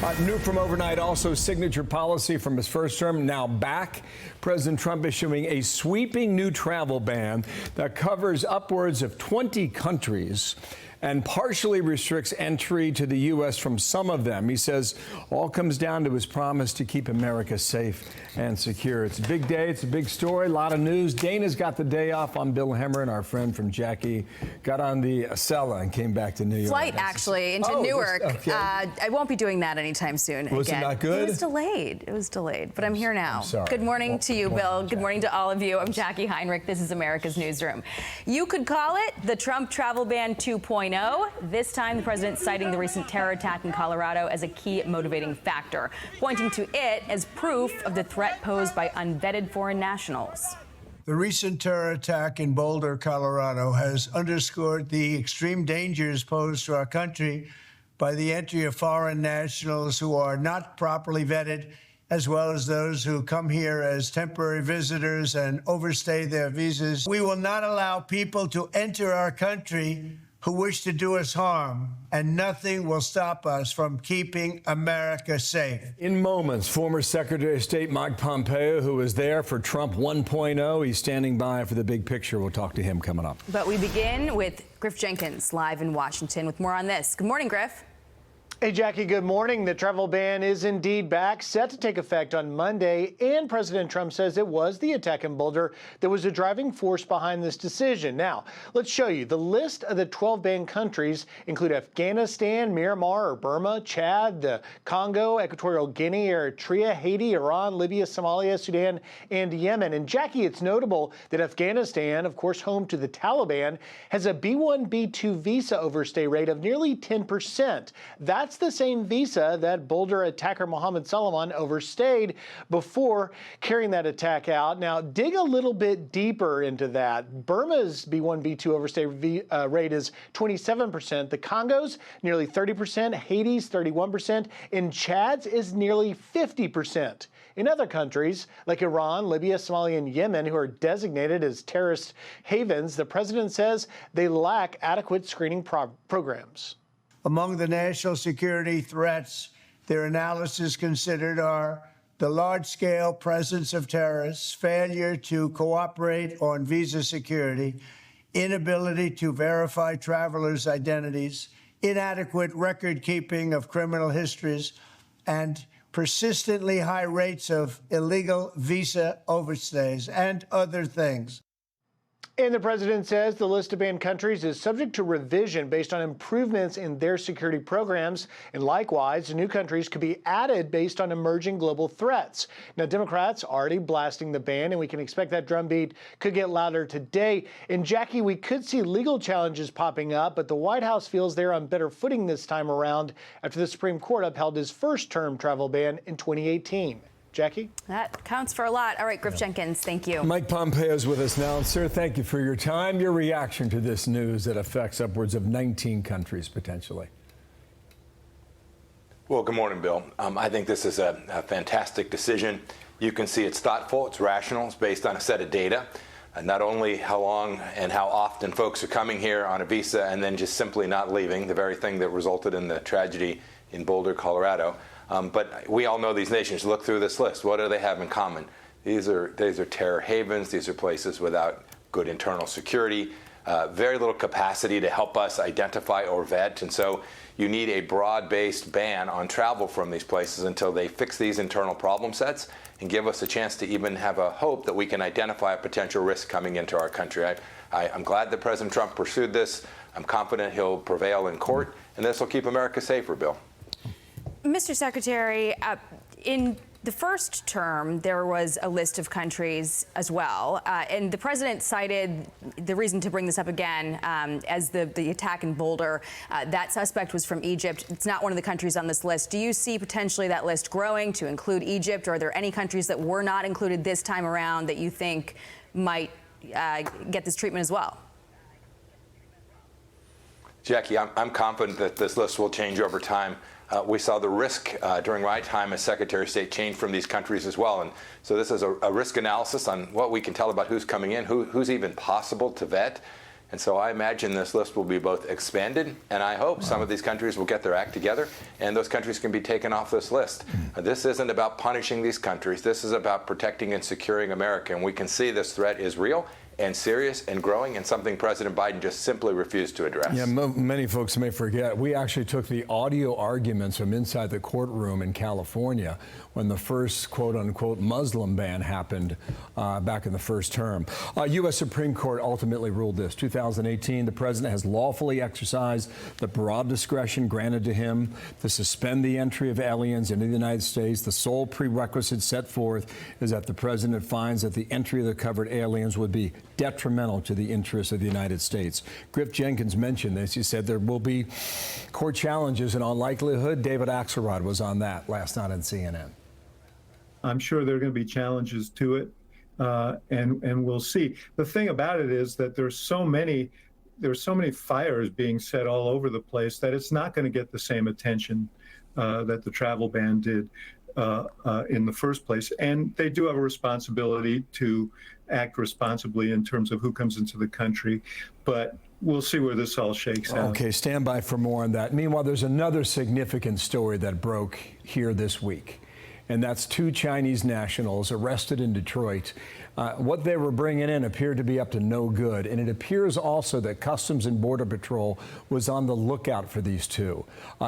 New from overnight, also signature policy from his first term, now back. President Trump issuing a sweeping new travel ban that covers upwards of 20 countries and partially restricts entry to the U.S. from some of them. He says all comes down to his promise to keep America safe and secure. It's a big day. It's a big story. A lot of news. Dana's got the day off. I'm Bill Hemmer, and our friend from Jackie got on the Acela and came back to New York. Flight, actually, into Newark. Okay. I won't be doing that anytime soon. Was again. it not good? It was delayed. It was delayed, but I'm here now. I'm sorry. Good morning to you, Bill. Jackie. Good morning to all of you. I'm Jackie Heinrich. This is America's Newsroom. You could call it the Trump travel ban 2.0. This time, the president citing the recent terror attack in Colorado as a key motivating factor, pointing to it as proof of the threat posed by unvetted foreign nationals. The recent terror attack in Boulder, Colorado, has underscored the extreme dangers posed to our country by the entry of foreign nationals who are not properly vetted, as well as those who come here as temporary visitors and overstay their visas. We will not allow people to enter our country who wish to do us harm, and nothing will stop us from keeping America safe. In moments, former Secretary of State Mike Pompeo, who was there for Trump 1.0, he's standing by for the big picture. We'll talk to him coming up. But we begin with Griff Jenkins, live in Washington, with more on this. Good morning, Griff. Hey, Jackie, good morning. The travel ban is indeed back, set to take effect on Monday, and President Trump says it was the attack in Boulder that was a driving force behind this decision. Now, let's show you. The list of the 12 banned countries include Afghanistan, Myanmar or Burma, Chad, the Congo, Equatorial Guinea, Eritrea, Haiti, Iran, Libya, Somalia, Sudan, and Yemen. And Jackie, it's notable that Afghanistan, of course home to the Taliban, has a B1, B2 visa overstay rate of nearly 10%. That's the same visa that Boulder attacker Mohammed Salman overstayed before carrying that attack out. Now, dig a little bit deeper into that. Burma's B1, B2 overstay rate is 27%. The Congo's nearly 30%, Haiti's 31%, and Chad's is nearly 50%. In other countries like Iran, Libya, Somalia, and Yemen, who are designated as terrorist havens, the president says they lack adequate screening programs. Among the national security threats their analysis considered are the large-scale presence of terrorists, failure to cooperate on visa security, inability to verify travelers' identities, inadequate record-keeping of criminal histories, and persistently high rates of illegal visa overstays, and other things. And the president says the list of banned countries is subject to revision based on improvements in their security programs. And likewise, new countries could be added based on emerging global threats. Now, Democrats already blasting the ban, and we can expect that drumbeat could get louder today. And Jackie, we could see legal challenges popping up, but the White House feels they're on better footing this time around after the Supreme Court upheld his first-term travel ban in 2018. Jackie? That counts for a lot. All right, Griff Jenkins, thank you. Mike Pompeo is with us now. Sir, thank you for your time. Your reaction to this news that affects upwards of 19 countries potentially. Well, good morning, Bill. I think this is a fantastic decision. You can see it's thoughtful, it's rational, it's based on a set of data. Not only how long and how often folks are coming here on a visa and then just simply not leaving, the very thing that resulted in the tragedy in Boulder, Colorado. But we all know these nations. Look through this list. What do they have in common? These are terror havens. These are places without good internal security, very little capacity to help us identify or vet. And so you need a broad-based ban on travel from these places until they fix these internal problem sets and give us a chance to even have a hope that we can identify a potential risk coming into our country. I'm glad that President Trump pursued this. I'm confident he'll prevail in court, and this will keep America safer, Bill. Mr. Secretary, in the first term, there was a list of countries as well, and the president cited the reason to bring this up again as the attack in Boulder. That suspect was from Egypt. It's not one of the countries on this list. Do you see potentially that list growing to include Egypt, or are there any countries that were not included this time around that you think might get this treatment as well? Jackie, I'm confident that this list will change over time. We saw the risk during my time as Secretary of State change from these countries as well. And so this is a risk analysis on what we can tell about who's coming in, who's even possible to vet. And so I imagine this list will be both expanded, and I hope some of these countries will get their act together, and those countries can be taken off this list. This isn't about punishing these countries. This is about protecting and securing America. And we can see this threat is real and serious and growing, and something President Biden just simply refused to address. Yeah, many folks may forget, we actually took the audio arguments from inside the courtroom in California when the first quote-unquote Muslim ban happened back in the first term. U.S. Supreme Court ultimately ruled this. 2018, the president has lawfully exercised the broad discretion granted to him to suspend the entry of aliens into the United States. The sole prerequisite set forth is that the president finds that the entry of the covered aliens would be detrimental to the interests of the United States. Griff Jenkins mentioned this. He said there will be court challenges, and on likelihood, David Axelrod was on that last night on CNN. I'm sure there are going to be challenges to it, and we'll see. The thing about it is that there's so many fires being set all over the place that it's not going to get the same attention that the travel ban did in the first place. And they do have a responsibility to act responsibly in terms of who comes into the country. But we'll see where this all shakes out. Okay, stand by for more on that. Meanwhile, there's another significant story that broke here this week, and that's 2 Chinese nationals arrested in Detroit. What they were bringing in appeared to be up to no good, and it appears also that Customs and Border Patrol was on the lookout for these 2.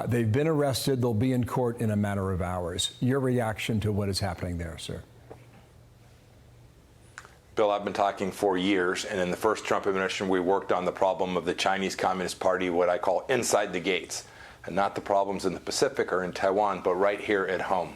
They've been arrested. They'll be in court in a matter of hours. Your reaction to what is happening there, sir? Bill, I've been talking for years, and in the first Trump administration, we worked on the problem of the Chinese Communist Party, what I call inside the gates, and not the problems in the Pacific or in Taiwan, but right here at home.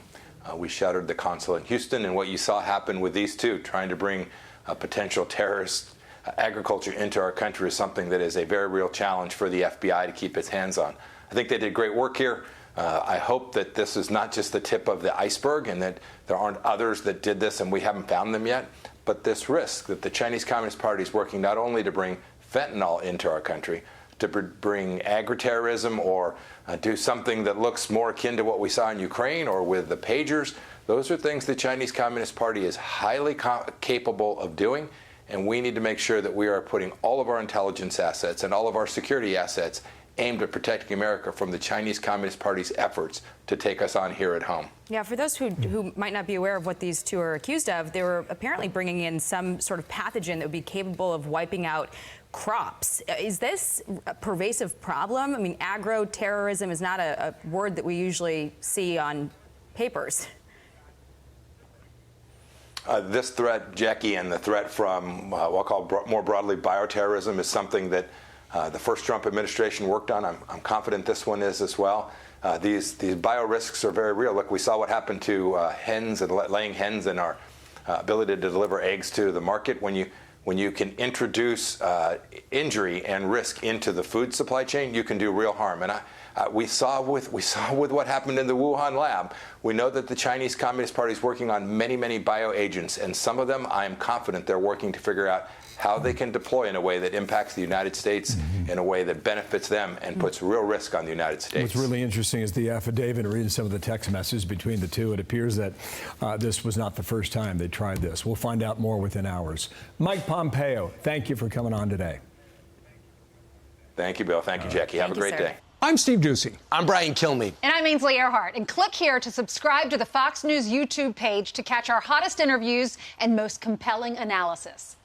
We shuttered the consulate in Houston, and what you saw happen with these 2 trying to bring potential terrorist agriculture into our country is something that is a very real challenge for the FBI to keep its hands on. I think they did great work here. I hope that this is not just the tip of the iceberg and that there aren't others that did this and we haven't found them yet. But this risk that the Chinese Communist Party is working not only to bring fentanyl into our country, to bring agri-terrorism or do something that looks more akin to what we saw in Ukraine or with the pagers. Those are things the Chinese Communist Party is highly capable of doing, and we need to make sure that we are putting all of our intelligence assets and all of our security assets aimed at protecting America from the Chinese Communist Party's efforts to take us on here at home. Yeah, for those who might not be aware of what these 2 are accused of, they were apparently bringing in some sort of pathogen that would be capable of wiping out crops. Is this a pervasive problem? I mean, agro-terrorism is not a word that we usually see on papers. This threat, Jackie, and the threat from what I'll call more broadly bioterrorism is something that the first Trump administration worked on. I'm confident this one is as well. These bio risks are very real. Look, we saw what happened to hens and laying hens and our ability to deliver eggs to the market. When you can introduce injury and risk into the food supply chain, you can do real harm. And we saw with what happened in the Wuhan lab. We know that the Chinese Communist Party is working on many bioagents, and some of them, I am confident, they're working to figure out how they can deploy in a way that impacts the United States in a way that benefits them and puts real risk on the United States. What's really interesting is the affidavit, and reading some of the text messages between the 2. It appears that this was not the first time they tried this. We'll find out more within hours. Mike Pompeo, thank you for coming on today. Thank you, Bill. Thank you, Jackie. Have a great day. I'm Steve Doocy. I'm Brian Kilmeade. And I'm Ainsley Earhart. And click here to subscribe to the Fox News YouTube page to catch our hottest interviews and most compelling analysis.